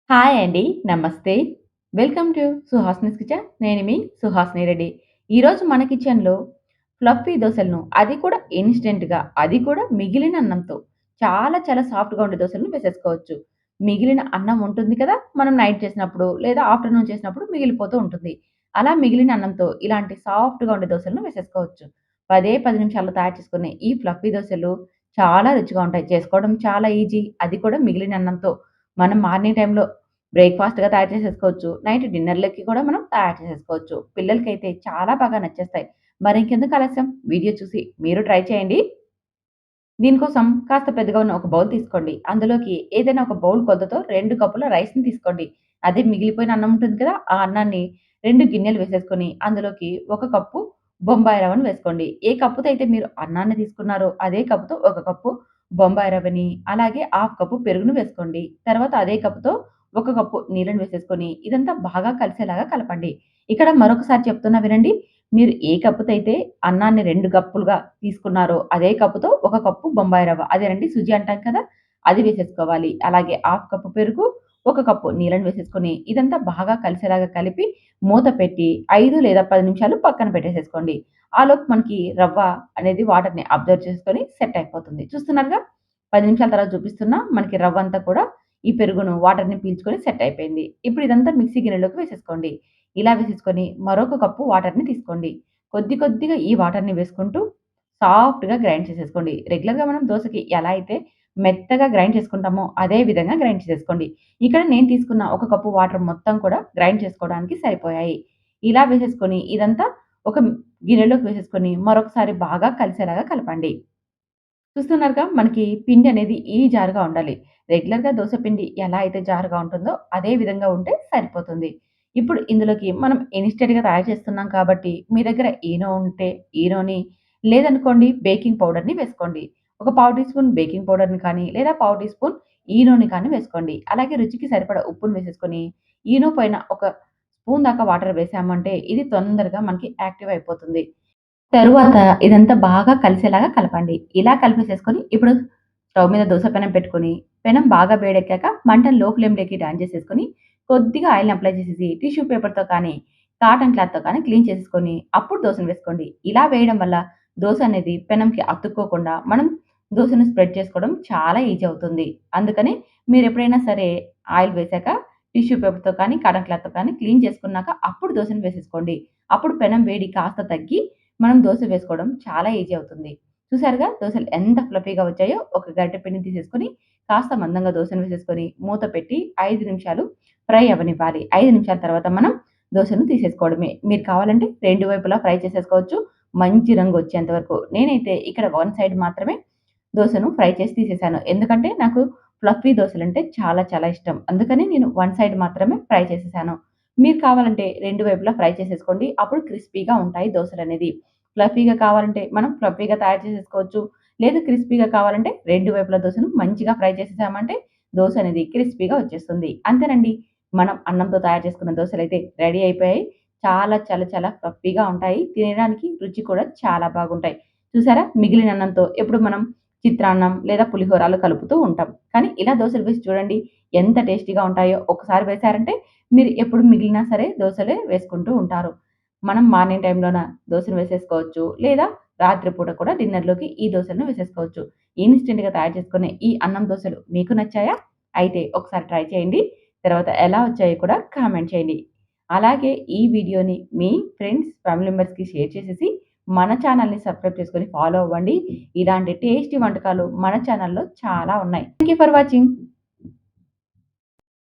Hi అండి. నమస్తే. Welcome to సుహాసినీస్ కిచెన్. నేను మీ సుహాసిని రెడ్డి. ఈరోజు మన కిచెన్‌లో ఫ్లఫీ దోసలను అది కూడా ఇన్‌స్టంట్‌గా అది కూడా మిగిలిన అన్నంతో చాలా చాలా సాఫ్ట్‌గా ఉండే దోసలను వేసేసుకోవచ్చు. మిగిలిన అన్నం ఉంటుంది కదా! మనం నైట్ చేసినప్పుడు లేదా ఆఫ్టర్‌నూన్ చేసినప్పుడు మిగిలిపోతూ ఉంటుంది. అలా మిగిలిన అన్నంతో ఇలాంటి సాఫ్ట్‌గా ఉండే దోసలను వేసేసుకోవచ్చు. 10 నిమిషాల్లో తయారు చేసుకునే ఈ ఫ్లఫీ దోసలు చాలా రుచిగా ఉంటాయి. చేసుకోవడం చాలా ఈజీ. అది కూడా మిగిలిన అన్నంతో. మనం మార్నింగ్ టైమ్‌లో బ్రేక్‌ఫాస్ట్‌గా తయారు చేసేసుకోవచ్చు. నైట్ డిన్నర్‌లకి కూడా మనం తయారు చేసేసుకోవచ్చు. పిల్లలకైతే చాలా బాగా నచ్చేస్తాయి. మరింకెందుకు ఆలస్యం వీడియో చూసి మీరు ట్రై చేయండి. దీనికోసం కాస్త పెద్దగా ఉన్న ఒక బౌల్ తీసుకోండి. అందులోకి ఏదైనా ఒక బౌల్ కొలతతో 2 కప్పుల రైస్‌ని తీసుకోండి. అదే మిగిలిపోయిన అన్నం ఉంటుంది కదా! ఆ అన్నాన్ని 2 గిన్నెలు వేసేసుకొని అందులోకి 1 కప్పు బొంబాయి రవ్వను వేసుకోండి. ఏ కప్పుతో అయితే మీరు అన్నాన్ని తీసుకున్నారో అదే కప్పుతో 1 కప్పు బొంబాయి రవ్వని, అలాగే హాఫ్ కప్పు పెరుగును వేసుకోండి. తర్వాత అదే కప్పుతో 1 కప్పు నీళ్ళని వేసేసుకొని ఇదంతా బాగా కలిసేలాగా కలపండి. ఇక్కడ మరొకసారి చెప్తున్నా వినండి. మీరు ఏ కప్పుతో అయితే అన్నాన్ని 2 కప్పులుగా తీసుకున్నారో, అదే కప్పుతో 1 కప్పు బొంబాయి రవ్వ అదేనండి సుజి అంటాం కదా! అది వేసేసుకోవాలి. అలాగే హాఫ్ కప్పు పెరుగు, 1 కప్పు నీళ్ళని వేసేసుకొని, ఇదంతా బాగా కలిసేలాగా కలిపి మూత పెట్టి 5 లేదా 10 నిమిషాలు పక్కన పెట్టేసేసుకోండి. ఆలోపు మనకి రవ్వ అనేది వాటర్‌ని అబ్జర్వ్ చేసుకొని సెట్ అయిపోతుంది. చూస్తున్నారుగా 10 నిమిషాల తర్వాత చూపిస్తున్నా మనకి రవ్వంతా కూడా ఈ పెరుగును వాటర్‌ని పీల్చుకొని సెట్ అయిపోయింది. ఇప్పుడు ఇదంతా మిక్సీ గిన్నెలోకి వేసేసుకోండి. ఇలా వేసేసుకొని మరొక కప్పు వాటర్‌ని తీసుకోండి. కొద్ది కొద్దిగా ఈ వాటర్‌ని వేసుకుంటూ సాఫ్ట్‌గా గ్రైండ్ చేసేసుకోండి. రెగ్యులర్‌గా మనం దోసకి ఎలా అయితే మెత్తగా గ్రైండ్ చేసుకుంటామో అదే విధంగా గ్రైండ్ చేసేసుకోండి. ఇక్కడ నేను తీసుకున్న ఒక కప్పు వాటర్ మొత్తం కూడా గ్రైండ్ చేసుకోవడానికి సరిపోయాయి. ఇలా వేసేసుకొని ఇదంతా ఒక గిన్నెలోకి వేసేసుకొని మరొకసారి బాగా కలిసేలాగా కలపండి. చూస్తున్నారుగా మనకి పిండి అనేది ఈ జారుగా ఉండాలి. రెగ్యులర్‌గా దోస పిండి ఎలా అయితే జారుగా ఉంటుందో అదే విధంగా ఉంటే సరిపోతుంది. ఇప్పుడు ఇందులోకి మనం ఇన్‌స్టంట్‌గా తయారు చేస్తున్నాం కాబట్టి మీ దగ్గర ఈనో ఉంటే ఈనోని లేదనుకోండి బేకింగ్ పౌడర్‌ని వేసుకోండి. ఒక పావు టీ స్పూన్ బేకింగ్ పౌడర్‌ని కానీ లేదా పావు టీ స్పూన్ ఈనోని కానీ వేసుకోండి. అలాగే రుచికి సరిపడా ఉప్పును వేసేసుకొని ఈనో పైన ఒక స్పూన్ దాకా వాటర్ వేసామంటే ఇది తొందరగా మనకి యాక్టివ్ అయిపోతుంది. తరువాత ఇదంతా బాగా కలిసేలాగా కలపండి. ఇలా కలిపేసేసుకొని ఇప్పుడు స్టవ్ మీద దోస పెనం పెట్టుకొని, పెనం బాగా వేడెక్కాక మంటను లో ఫ్లేమ్‌లోకి టర్న్ చేసేసుకొని, కొద్దిగా ఆయిల్‌ని అప్లై చేసేసి టిష్యూ పేపర్‌తో కానీ, కాటన్ క్లాత్‌తో కానీ క్లీన్ చేసేసుకొని, అప్పుడు దోసను వేసుకోండి. ఇలా వేయడం వల్ల దోస అనేది పెనంకి అతుక్కోకుండా మనం దోసను స్ప్రెడ్ చేసుకోవడం చాలా ఈజీ అవుతుంది. అందుకని మీరెప్పుడైనా సరే ఆయిల్ వేశాక టిష్యూ పేపర్‌తో కానీ, కాటన్ క్లాత్‌తో కానీ క్లీన్ చేసుకున్నాక అప్పుడు దోసను వేసేసుకోండి. అప్పుడు పెనం వేడి కాస్త తగ్గి మనం దోస వేసుకోవడం చాలా ఈజీ అవుతుంది. చూసారుగా దోసలు ఎంత ఫ్లఫీగా వచ్చాయో ఒక గరిటె పిండిని తీసేసుకొని, కాస్త మందంగా దోసను వేసేసుకొని, మూత పెట్టి 5 నిమిషాలు ఫ్రై అవ్వనివ్వాలి. 5 నిమిషాల తర్వాత మనం దోసను తీసేసుకోవడమే. మీరు కావాలంటే 2 వైపులా ఫ్రై చేసేసుకోవచ్చు. మంచి రంగు వచ్చేంత వరకు. నేనైతే ఇక్కడ వన్ సైడ్ మాత్రమే దోసను ఫ్రై చేసి తీసేసాను. ఎందుకంటే నాకు ఫ్లఫీ దోసలంటే చాలా చాలా ఇష్టం. అందుకని నేను వన్ సైడ్ మాత్రమే ఫ్రై చేసేసాను. మీరు కావాలంటే 2 వైపులా ఫ్రై చేసేసుకోండి. అప్పుడు క్రిస్పీగా ఉంటాయి దోసలనేది. ఫ్లఫీగా కావాలంటే మనం ఫ్లఫీగా తయారు చేసేసుకోవచ్చు. లేదు క్రిస్పీగా కావాలంటే 2 వైపుల దోసను మంచిగా ఫ్రై చేసేసామంటే దోస అనేది క్రిస్పీగా వచ్చేస్తుంది. అంతేనండి. మనం అన్నంతో తయారు చేసుకున్న దోసలైతే రెడీ అయిపోయాయి. చాలా చాలా చాలా ఫ్లఫీగా ఉంటాయి. తినడానికి రుచి కూడా చాలా బాగుంటాయి. చూసారా? మిగిలిన అన్నంతో ఎప్పుడు మనం చిత్రాన్నం లేదా పులిహోరాలు కలుపుతూ ఉంటాం. కానీ ఇలా దోసలు వేసి చూడండి ఎంత టేస్టీగా ఉంటాయో. ఒకసారి వేశారంటే మీరు ఎప్పుడు మిగిలినా సరే దోసలే వేసుకుంటూ ఉంటారు. మనం మార్నింగ్ టైమ్‌లోన దోసను వేసేసుకోవచ్చు. లేదా రాత్రి పూట కూడా డిన్నర్‌లోకి ఈ దోసలను వేసేసుకోవచ్చు. ఇన్‌స్టంట్‌గా తయారు చేసుకునే ఈ అన్నం దోసలు మీకు నచ్చాయా? అయితే ఒకసారి ట్రై చేయండి. తర్వాత ఎలా వచ్చాయో కూడా కామెంట్ చేయండి. అలాగే ఈ వీడియోని మీ ఫ్రెండ్స్, ఫ్యామిలీ మెంబర్స్‌కి షేర్ చేసేసి మన ఛానెల్‌ని సబ్స్క్రైబ్ చేసుకొని ఫాలో అవ్వండి. ఇలాంటి టేస్టీ వంటకాలు మన ఛానెల్‌లో చాలా ఉన్నాయి. Thank you for watching.